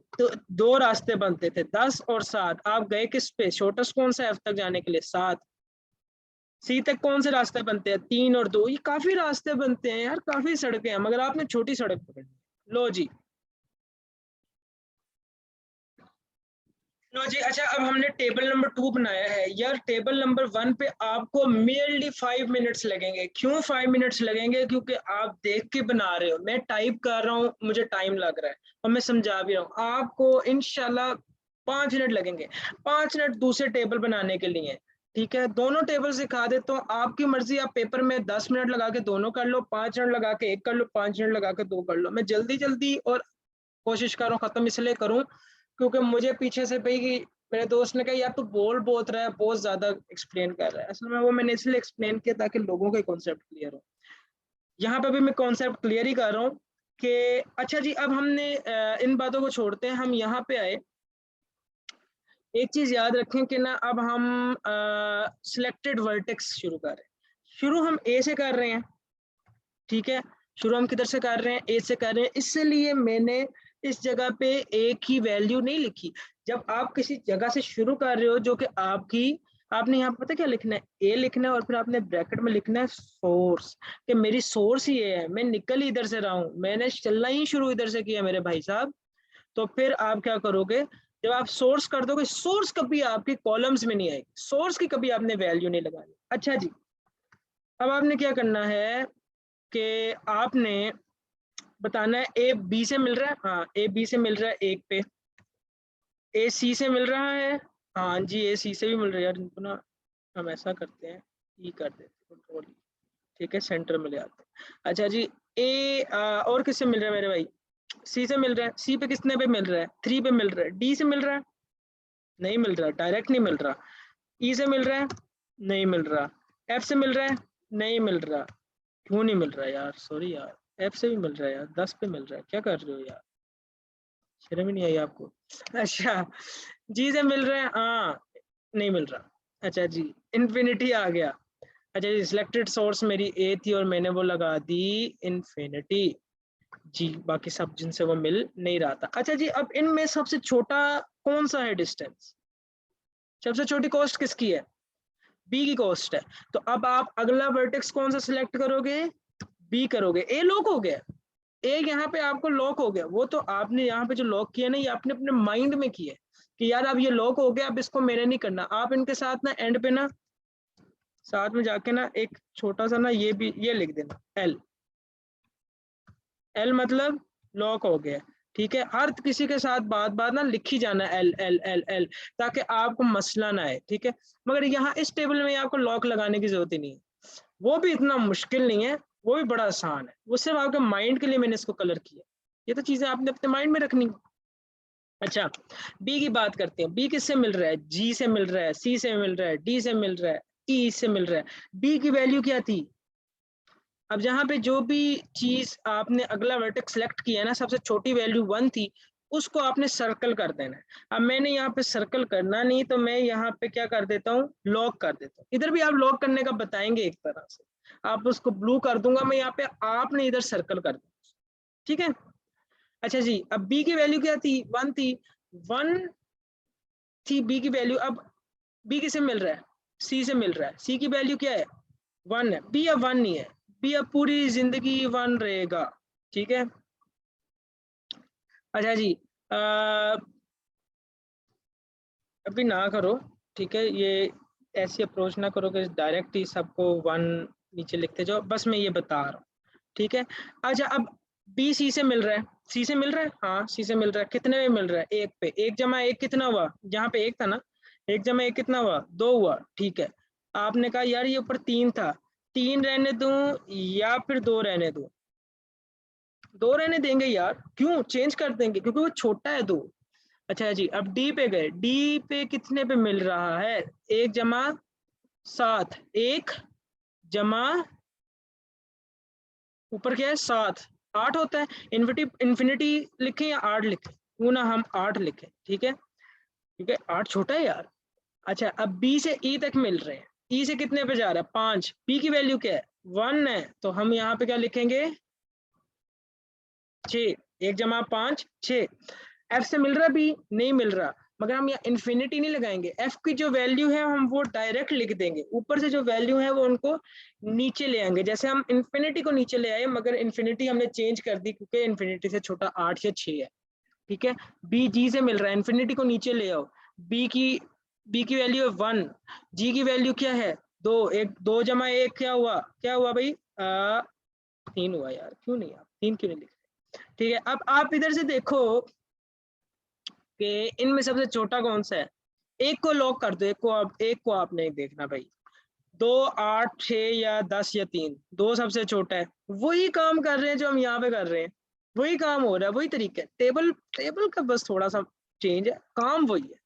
दो रास्ते बनते थे 10 और 7, आप गए किस पे, शॉर्टेस्ट कौन सा एफ तक जाने के लिए 7, सी तक कौन से रास्ते बनते हैं 3 और 2, ये काफी रास्ते बनते हैं यार, काफी सड़कें हैं, मगर आपने छोटी सड़क पकड़नी। लो जी, लो जी, अच्छा अब हमने टेबल नंबर 2 बनाया है यार, टेबल नंबर 1 पे आपको मेनली 5 मिनट्स लगेंगे, क्यों 5 मिनट्स लगेंगे, क्योंकि आप देख के बना रहे हो, मैं टाइप कर रहा हूँ मुझे टाइम लग रहा है, और मैं समझा भी रहा हूँ आपको, इंशाल्लाह 5 मिनट लगेंगे, 5 मिनट दूसरे टेबल बनाने के लिए, ठीक है। दोनों टेबल सिखा देता हूँ, आपकी मर्जी, आप पेपर में 10 मिनट लगा के दोनों कर लो, 5 मिनट लगा के एक कर लो, 5 मिनट लगा के दो कर लो, मैं जल्दी जल्दी और कोशिश कर रहा हूँ खत्म इसलिए करूँ क्योंकि मुझे पीछे से भाई मेरे दोस्त ने कहा यार तू बोल बहुत रहा है, बहुत ज्यादा एक्सप्लेन कर रहा है। असल में वो मैंने इसलिए एक्सप्लेन किया ताकि लोगों का कॉन्सेप्ट क्लियर हो। यहाँ पे भी मैं कॉन्सेप्ट क्लियर ही कर रहा हूँ कि अच्छा जी, अब हमने इन बातों को छोड़ते हैं, हम यहाँ पे आए। एक चीज याद रखें कि ना अब हम सिलेक्टेड वर्टेक्स शुरू कर रहे हैं। शुरू हम ए से कर रहे हैं, ठीक है। शुरू हम किधर से कर रहे हैं? ए से कर रहे हैं। इसलिए मैंने इस जगह पे एक ही वैल्यू नहीं लिखी। जब आप किसी जगह से शुरू कर रहे हो जो कि आपकी, आपने यहाँ पता क्या लिखना है? ए लिखना है और फिर आपने ब्रैकेट में लिखना है सोर्स, कि मेरी सोर्स ये है, मैं निकल इधर से रहा हूँ, मैंने चलना ही शुरू इधर से किया मेरे भाई साहब। तो फिर आप क्या करोगे? जब आप सोर्स कर दोगे, सोर्स कभी आपके कॉलम्स में नहीं आएगी, सोर्स की कभी आपने वैल्यू नहीं लगानी। अच्छा जी, अब आपने क्या करना है कि आपने बताना है ए बी से मिल रहा है, हाँ ए बी से मिल रहा है एक पे, ए सी से मिल रहा है, हाँ जी ए सी से भी मिल रहा है। यार इनको ना हम ऐसा करते हैं, ई कर देते हैं, कंट्रोल, ठीक है, सेंटर में ले आते हैं। अच्छा जी, और किससे मिल रहा है मेरे भाई? सी से मिल रहा है। सी पे कितने पे मिल रहा है? 3 पे मिल रहा है। डी से मिल रहा है? नहीं मिल रहा, डायरेक्ट नहीं मिल रहा। ई से मिल रहा है? नहीं मिल रहा। एफ से मिल रहा है? नहीं मिल रहा। क्यों नहीं मिल रहा यार? सॉरी यार, एफ से भी मिल रहा है यार, 10 पे मिल रहा है, क्या कर रहे हो यार, शर्म ही नहीं आई आपको? अच्छा, जी से मिल रहा है? हाँ नहीं मिल रहा। अच्छा जी, इन्फिनिटी आ गया। अच्छा जी, सिलेक्टेड सोर्स मेरी ए थी और मैंने वो लगा दी इन्फिनिटी जी, बाकी सब जिनसे वो मिल नहीं रहा था। अच्छा जी, अब इनमें सबसे छोटा कौन सा है डिस्टेंस? सबसे छोटी कॉस्ट किसकी है? बी की कॉस्ट है। तो अब आप अगला वर्टेक्स कौन सा सिलेक्ट करोगे? बी करोगे। ए लॉक हो गया, ए यहाँ पे आपको लॉक हो गया। वो तो आपने यहाँ पे जो लॉक किया ना, ये आपने अपने माइंड में किया कि यार अब ये लॉक हो गया, अब इसको मैंने नहीं करना। आप इनके साथ ना एंड पे ना साथ में जाके ना एक छोटा सा ना ये भी ये लिख देना, एल। एल मतलब लॉक हो गया, ठीक है। हर किसी के साथ बात बात ना लिखी जाना एल एल एल एल, ताकि आपको मसला ना आए, ठीक है। मगर यहाँ इस टेबल में आपको लॉक लगाने की जरूरत ही नहीं है, वो भी इतना मुश्किल नहीं है, वो भी बड़ा आसान है। वो सिर्फ आपके माइंड के लिए मैंने इसको कलर किया। ये तो चीजें आपने अपने माइंड में रखनी। अच्छा, बी की बात करते हैं। बी किससे मिल रहा है? जी से मिल रहा है, सी से मिल रहा है, डी से मिल रहा है, ई से मिल रहा है। बी की वैल्यू क्या थी? अब जहाँ पे जो भी चीज आपने अगला वर्टेक्स सेलेक्ट किया है ना, सबसे छोटी वैल्यू 1 थी, उसको आपने सर्कल कर देना है। अब मैंने यहाँ पे सर्कल करना नहीं, तो मैं यहाँ पे क्या कर देता हूँ? लॉक कर देता हूँ। इधर भी आप लॉक करने का बताएंगे एक तरह से, आप उसको ब्लू कर दूंगा मैं यहाँ पे, आपने इधर सर्कल कर दिया, ठीक है। अच्छा जी, अब बी की वैल्यू क्या थी? 1 थी। 1 थी बी की वैल्यू। अब बी किसे मिल रहा है? सी से मिल रहा है। सी की वैल्यू क्या है? 1 है। बी अब 1 नहीं है, बी अब पूरी जिंदगी 1 रहेगा, ठीक है। अच्छा जी, अभी ना करो, ठीक है, ये ऐसी अप्रोच ना करो कि डायरेक्ट ही सबको 1 नीचे लिखते जाओ, बस मैं ये बता रहा हूँ, ठीक है। अच्छा, अब बी सी से मिल रहा है। सी से मिल रहा है, हाँ सी से मिल रहा है। कितने में मिल रहा है? 1 पे। 1 जमा 1 कितना हुआ? यहाँ पे 1 था ना, 1 जमा 1 कितना हुआ? 2 हुआ, ठीक है। आपने कहा यार ये ऊपर 3 था, 3 रहने दूं या फिर 2 रहने दूं? 2 रहने देंगे यार, क्यों चेंज कर देंगे? क्योंकि वो छोटा है 2। अच्छा जी, अब डी पे गए। डी पे कितने पे मिल रहा है? 1 जमा 7, 1 जमा ऊपर क्या है? 7, 8 होता है। इन्फिनिटी लिखें या 8 लिखें? क्यों ना हम 8 लिखें, ठीक है, क्योंकि 8 छोटा है यार। अच्छा, अब बी से ई तक मिल रहे हैं। ई से कितने पे जा रहा है? 5। बी की वैल्यू क्या है? 1 है, तो हम यहाँ पे क्या लिखेंगे? 6। 1 जमा 5, 6। एफ से मिल रहा? भी नहीं मिल रहा, मगर हम यहाँ इन्फिनिटी नहीं लगाएंगे। एफ की जो वैल्यू है हम वो डायरेक्ट लिख देंगे, ऊपर से जो वैल्यू है वो उनको नीचे ले आएंगे। जैसे हम इन्फिनिटी को नीचे ले आए, मगर इन्फिनिटी हमने चेंज कर दी क्योंकि इन्फिनिटी से छोटा 8 या 6 है, ठीक है। बी जी से मिल रहा है, इन्फिनिटी को नीचे ले आओ। बी की वैल्यू है 1, जी की वैल्यू क्या है? 2। 1 2 जमा 1 क्या हुआ? क्या हुआ भाई? 3 हुआ यार, क्यों नहीं? आप 3 क्यों नहीं लिख रहे? ठीक है, अब आप इधर से देखो कि इनमें सबसे छोटा कौन सा है। एक को लॉक कर दो, एक को आप नहीं देखना भाई। 2 8 6 या 10 या 3, 2 सबसे छोटा है। वही काम कर रहे हैं जो हम यहाँ पे कर रहे हैं, वही काम हो रहा है, वही तरीका है। टेबल टेबल का बस थोड़ा सा चेंज है, काम वही है।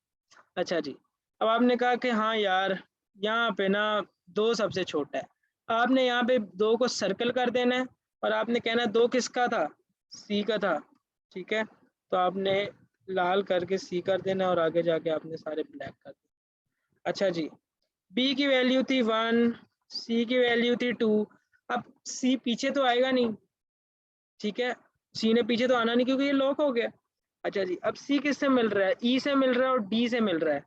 अच्छा जी, अब आपने कहा कि हाँ यार यहाँ पे ना 2 सबसे छोटा है। आपने यहाँ पे 2 को सर्कल कर देना है और आपने कहना है 2 किसका था? सी का था, ठीक है? तो आपने लाल करके सी कर देना और आगे जाके आपने सारे ब्लैक कर देना। अच्छा जी, बी की वैल्यू थी 1, सी की वैल्यू थी 2। अब सी पीछे तो आएगा नहीं, ठीक है? सी ने पीछे तो आना नहीं क्योंकि ये लॉक हो गया। अच्छा जी, अब सी किससे मिल रहा है? ई से मिल रहा है और डी से मिल रहा है,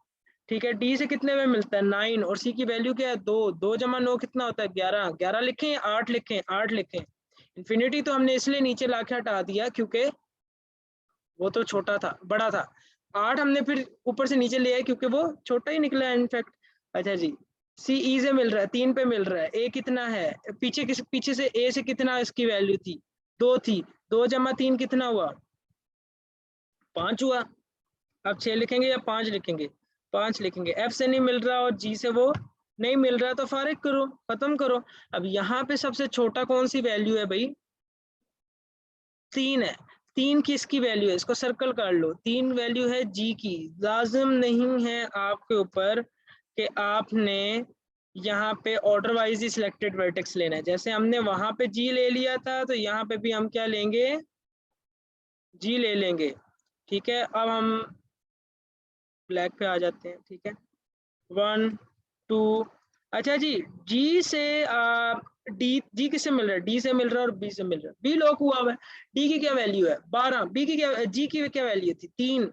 ठीक है? डी से कितने में मिलता है? 9 और सी की वैल्यू क्या है? 2। 2 जमा 9 कितना होता है? 11। 11 लिखें या 8 लिखें? 8 लिखें। इन्फिनिटी तो हमने इसलिए नीचे लाके हटा दिया क्योंकि वो तो छोटा था, बड़ा था। 8 हमने फिर ऊपर से नीचे ले आए क्योंकि वो छोटा ही निकला है इनफैक्ट। अच्छा जी, सी ई से मिल रहा है, 3 पे मिल रहा है। ए कितना है? पीछे से ए से कितना इसकी वैल्यू थी? 2 थी। 2 जमा 3 कितना हुआ? 5 हुआ। अब 6 लिखेंगे या 5 लिखेंगे? 5 लिखेंगे। एफ से नहीं मिल रहा और जी से वो नहीं मिल रहा तो फारिग करो, खत्म करो। अब यहाँ पे सबसे छोटा कौन सी वैल्यू है भाई? 3 है। 3 किसकी वैल्यू है? इसको सर्कल कर लो। 3 वैल्यू है जी की। लाजिम नहीं है आपके ऊपर कि आपने यहाँ पे ऑर्डर वाइज ही सिलेक्टेड वर्टेक्स लेना है। जैसे हमने वहां पे जी ले लिया था तो यहाँ पे भी हम क्या लेंगे? जी ले लेंगे, ठीक है? अब हम ब्लैक पे आ जाते हैं, ठीक है? 1 2। अच्छा जी, जी से डी, जी किससे मिल रहा है? डी से मिल रहा है और बी से मिल रहा है। बी लॉक हुआ हुआ है। डी की क्या वैल्यू है? 12। बी की क्या, जी की क्या वैल्यू थी? 3।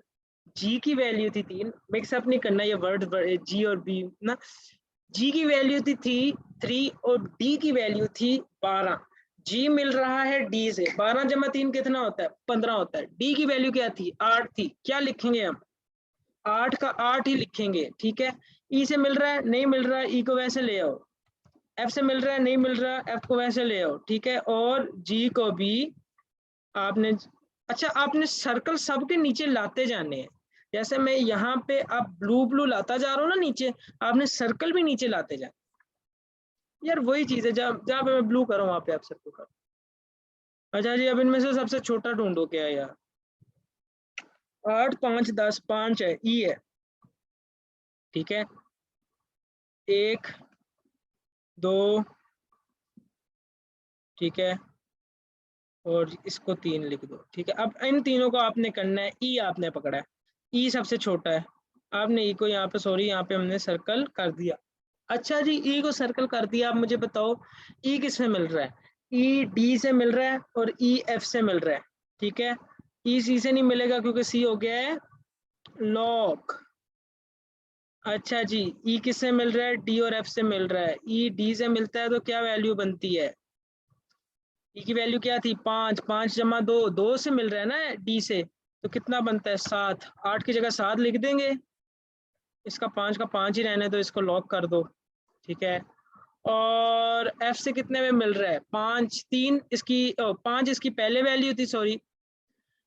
जी की वैल्यू थी 3। मिक्सअप नहीं करना ये वर्ड, जी और बी ना। जी की वैल्यू थी 3 और डी की वैल्यू थी 12। जी मिल रहा है डी से। 12 जमा 3 कितना होता है? 15 होता है। डी की वैल्यू क्या थी? 8 थी। क्या लिखेंगे हम? 8 का 8 ही लिखेंगे, ठीक है? ई से मिल रहा है, नहीं मिल रहा है, ई को वैसे ले आओ। एफ से मिल रहा है, नहीं मिल रहा, एफ को वैसे ले आओ, ठीक है? और जी को भी आपने, अच्छा आपने सर्कल सबके नीचे लाते जाने हैं। जैसे मैं यहाँ पे अब ब्लू ब्लू लाता जा रहा हूँ ना नीचे, आपने सर्कल भी नीचे लाते जाए। यार वही चीज है, जहाँ जहाँ पे मैं ब्लू करूँ वहां पे आप सर्कल करो। अच्छा जी, अब इनमें से सबसे छोटा ढूंढो क्या है यार? 8 5 10, 5 है, ई है, ठीक है? 1 2, ठीक है? और इसको 3 लिख दो, ठीक है? अब इन तीनों को आपने करना है। ई आपने पकड़ा है, ई सबसे छोटा है। आपने ई को यहाँ पे, सॉरी यहाँ पे हमने सर्कल कर दिया। अच्छा जी, ई को सर्कल कर दिया। आप मुझे बताओ ई किस में मिल रहा है? ई डी से मिल रहा है और ई एफ से मिल रहा है, ठीक है? ई सी से नहीं मिलेगा क्योंकि सी हो गया है लॉक। अच्छा जी, ई किससे मिल रहा है? डी और एफ से मिल रहा है। ई डी से मिलता है तो क्या वैल्यू बनती है? ई की वैल्यू क्या थी? 5। 5 जमा 2, 2 से मिल रहा है ना डी से, तो कितना बनता है? 7। 8 की जगह 7 लिख देंगे। इसका 5 का 5 ही रहने दो, इसको लॉक कर दो, ठीक है? और एफ से कितने में मिल रहा है? 5। 3 इसकी 5 इसकी पहले वैल्यू थी, सॉरी,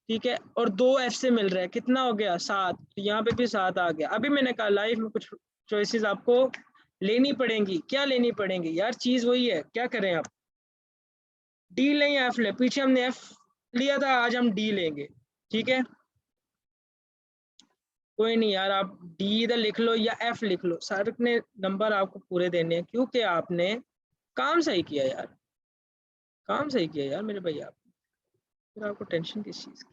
ठीक है? और 2 एफ से मिल रहा है, कितना हो गया? 7। तो यहाँ पे भी 7 आ गया। अभी मैंने कहा लाइफ में कुछ चॉइसेस आपको लेनी पड़ेंगी। क्या लेनी पड़ेंगी यार? चीज वही है, क्या करें आप? डी लें या एफ लें? पीछे हमने एफ लिया था, आज हम डी लेंगे, ठीक है? कोई नहीं यार, आप डी इधर लिख लो या एफ लिख लो, सर ने नंबर आपको पूरे देने हैं क्योंकि आपने काम सही किया यार। काम सही किया यार मेरे भाई। आप फिर आपको टेंशन किस चीज़ की?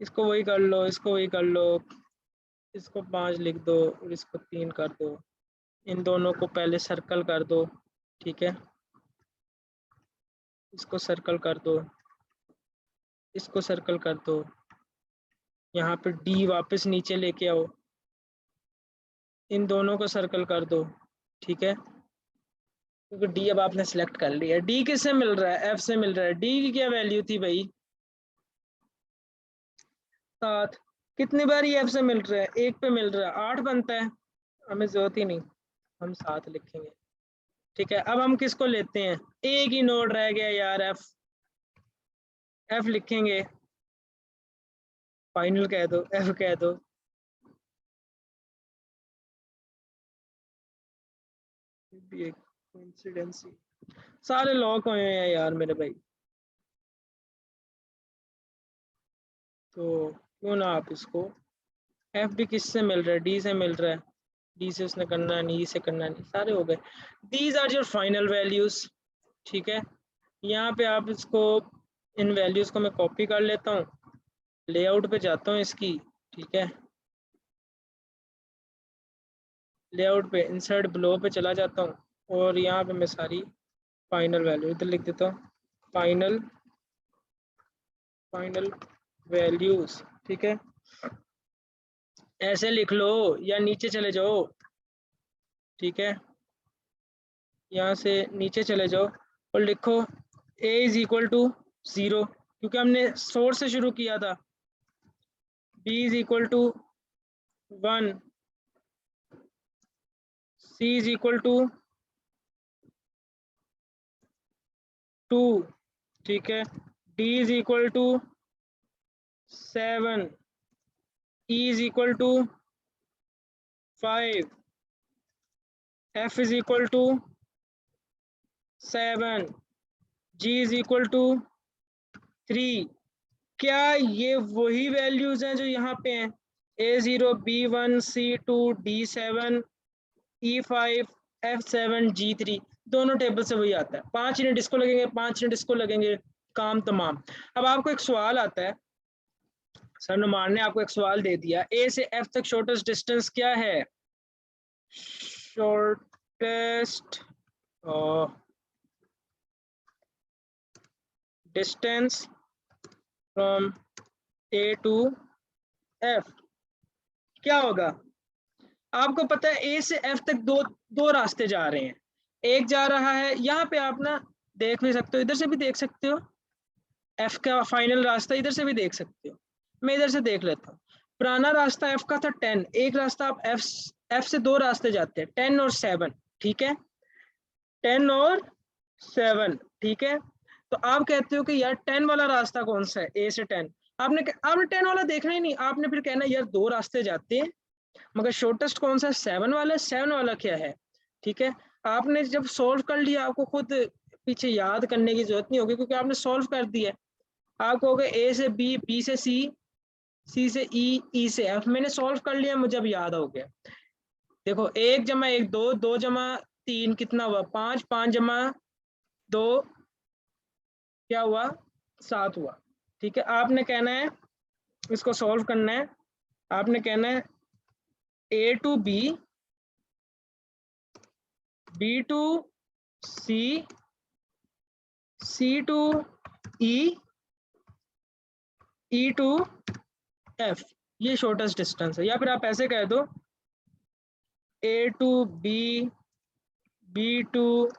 इसको वही कर लो, इसको वही कर लो। इसको 5 लिख दो और इसको 3 कर दो। इन दोनों को पहले सर्कल कर दो, ठीक है? इसको सर्कल कर दो, इसको सर्कल कर दो। यहाँ पे डी वापस नीचे लेके आओ। इन दोनों को सर्कल कर दो, ठीक है? क्योंकि डी अब आपने सेलेक्ट कर लिया। डी किससे मिल रहा है? एफ से मिल रहा है। डी की क्या वैल्यू थी भाई? 7। कितनी बार ये एफ से मिल रहा है? 1 पे मिल रहा है, 8 बनता है। हमें जरूरत ही नहीं, हम 7 लिखेंगे, ठीक है? अब हम किसको लेते हैं? एक ही नोड रह गया यार, एफ। एफ लिखेंगे, फाइनल कह दो, एफ कह दो। भी एक कोइंसिडेंस ही। सारे लॉक हुए हैं यार मेरे भाई, तो क्यों ना आप इसको एफ भी किससे मिल रहा है, डी से मिल रहा है, डी से उसने करना नहीं, ई से करना नहीं, सारे हो गए। These are your final values. ठीक है, यहाँ पे आप इसको, इन वैल्यूज को मैं कॉपी कर लेता हूँ, लेआउट पे जाता हूँ इसकी। ठीक है, लेआउट पे इंसर्ट ब्लो पे चला जाता हूँ और यहाँ पे मैं सारी फाइनल वैल्यू इधर लिख देता हूँ, फाइनल फाइनल वैल्यूज। ठीक है, ऐसे लिख लो या नीचे चले जाओ। ठीक है, यहाँ से नीचे चले जाओ और लिखो a इज इक्वल टू 0, क्योंकि हमने सोर्स से शुरू किया था। b is equal to 1, c is equal to 2। ठीक है, d is equal to 7, e is equal to 5, f is equal to 7, g is equal to 3। क्या ये वही वैल्यूज हैं जो यहाँ पे हैं, a0, b1, c2, d7, e5, f7, g3, दोनों टेबल से वही आता है। 5 यूनिट इसको लगेंगे, 5 यूनिट इसको लगेंगे, काम तमाम। अब आपको एक सवाल आता है, सर नुमान ने आपको एक सवाल दे दिया, ए से एफ तक शॉर्टेस्ट डिस्टेंस क्या है, shortest distance from A to F, क्या होगा? आपको पता है ए से एफ तक दो रास्ते जा रहे हैं, एक जा रहा है यहाँ पे, आप ना देख भी सकते हो, इधर से भी देख सकते हो, एफ का फाइनल रास्ता इधर से भी देख सकते हो। मैं इधर से देख लेता हूँ, पुराना रास्ता एफ का था 10, एक रास्ता आप एफ से दो रास्ते जाते हैं, 10 और 7। ठीक है, 10 और 7। ठीक है, तो आप कहते हो कि यार 10 वाला रास्ता कौन सा है, ए से 10। आपने 10 वाला देखना ही नहीं, आपने फिर कहना यार दो रास्ते जाते हैं, मगर शॉर्टेस्ट कौन सा है, 7 वाला है, 7 वाला क्या है। ठीक है, आपने जब सॉल्व कर लिया, आपको खुद पीछे याद करने की जरूरत नहीं होगी, क्योंकि आपने सॉल्व कर दिया। आप कहोगे ए से बी, बी से सी, सी से ई, ई से एफ, मैंने सॉल्व कर लिया, मुझे अब याद हो गया। देखो 1 जमा 1 2, 2 जमा 3 कितना हुआ, 5, 5 जमा 2 क्या हुआ, 7 हुआ। ठीक है, आपने कहना है, इसको सॉल्व करना है, आपने कहना है A to B, B to C, C to E, E to F, ये शॉर्टेस्ट डिस्टेंस है। या फिर आप ऐसे कह दो A to B, B to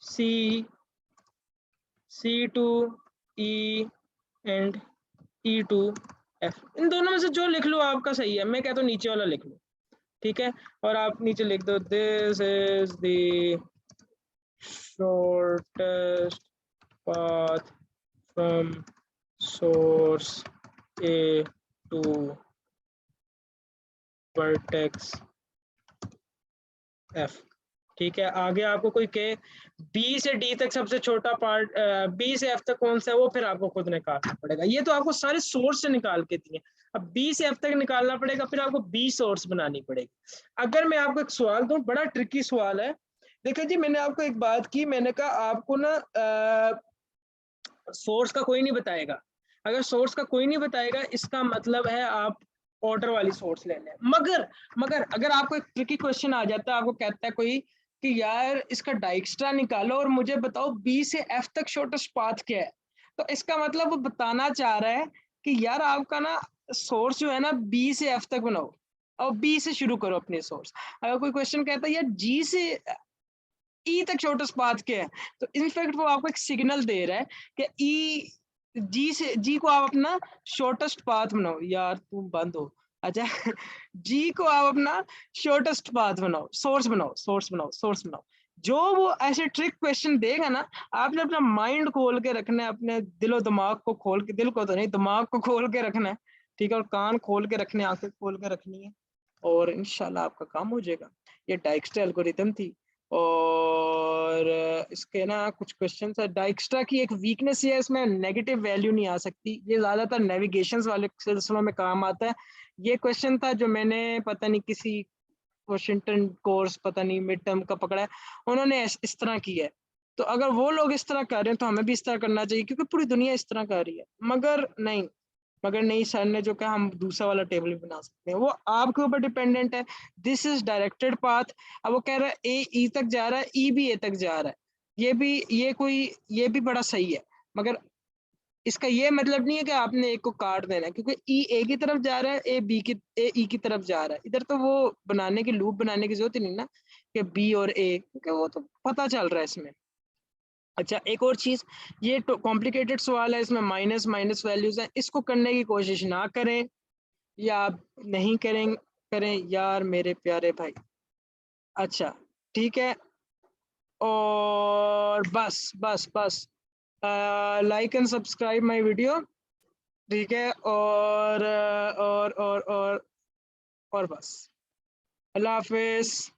C, C to E and E to F. इन दोनों में से जो लिख लो आपका सही है, मैं कहता हूँ नीचे वाला लिख लो। ठीक है, और आप नीचे लिख दो this is the shortest path from source A to vertex F। ठीक है, आगे आपको कोई कहे B से D तक सबसे छोटा पार्ट, B से F तक कौन सा है, वो फिर आपको खुद निकालना पड़ेगा। ये तो आपको सारे सोर्स से निकाल के दिए, अब B से F तक निकालना पड़ेगा, फिर आपको B सोर्स बनानी पड़ेगी। अगर मैं आपको एक सवाल दूं, बड़ा ट्रिकी सवाल है। देखिए जी, मैंने आपको एक बात की, मैंने कहा आपको ना सोर्स का कोई नहीं बताएगा। अगर सोर्स का कोई नहीं बताएगा, इसका मतलब है आप ऑर्डर वाली सोर्स ले लें। मगर अगर आपको एक ट्रिकी क्वेश्चन आ जाता है, आपको कहता है कोई कि यार इसका डाइक्स्ट्रा निकालो और मुझे बताओ बी से एफ तक शॉर्टेस्ट पाथ क्या है, तो इसका मतलब वो बताना चाह रहा है कि यार आपका ना सोर्स जो है ना, बी से एफ तक बनाओ और बी से शुरू करो अपनी सोर्स। अगर कोई क्वेश्चन कहता है यार जी से ई तक शॉर्टेस्ट पाथ क्या है, तो इनफैक्ट वो आपको एक सिग्नल दे रहा है कि ई, जी से, जी को आप अपना शॉर्टेस्ट पाथ बनाओ। यार तुम बंद हो, अच्छा जी को आप अपना शॉर्टेस्ट पाथ बनाओ, सोर्स बनाओ, सोर्स बनाओ, सोर्स बनाओ। जो वो ऐसे ट्रिक क्वेश्चन देगा ना, आपने अपना माइंड खोल के रखना है, अपने दिलो दिमाग को खोल के, दिल को तो नहीं, दिमाग को खोल के रखना है। ठीक है, और कान खोल के रखने, आंखें खोल के रखनी है, और इंशाल्लाह आपका काम हो जाएगा। ये डाइक्स्ट्रा एल्गोरिथम थी, और इसके ना कुछ क्वेश्चन है। डाइक्स्ट्रा की एक वीकनेस ये है, इसमें नेगेटिव वैल्यू नहीं आ सकती। ये ज़्यादातर नेविगेशंस वाले सिलसिलों में काम आता है। ये क्वेश्चन था जो मैंने पता नहीं किसी वाशिंगटन कोर्स पता नहीं मिड टर्म का पकड़ा है, उन्होंने इस तरह किया है। तो अगर वो लोग इस तरह कर रहे हैं तो हमें भी इस तरह करना चाहिए, क्योंकि पूरी दुनिया इस तरह कर रही है। मगर नहीं, सर ने जो कहा हम दूसरा वाला टेबल भी बना सकते हैं, वो आपके ऊपर डिपेंडेंट है। This is directed path. अब वो कह रहा है ए ई तक जा रहा है, ई भी ए तक जा रहा है। ये भी बड़ा सही है, मगर इसका ये मतलब नहीं है कि आपने एक को काट देना है, क्योंकि ई ए की तरफ जा रहा है, ए ई की तरफ जा रहा है। इधर तो वो बनाने की लूप बनाने की जरूरत ही नहीं ना कि बी और ए, क्योंकि वो तो पता चल रहा है इसमें। अच्छा, एक और चीज, ये तो कॉम्प्लिकेटेड सवाल है, इसमें माइनस माइनस वैल्यूज हैं, इसको करने की कोशिश ना करें, या आप नहीं करें यार मेरे प्यारे भाई। अच्छा, ठीक है, और बस like and subscribe my video, ठीक है, और बस, अल्लाह हाफिज।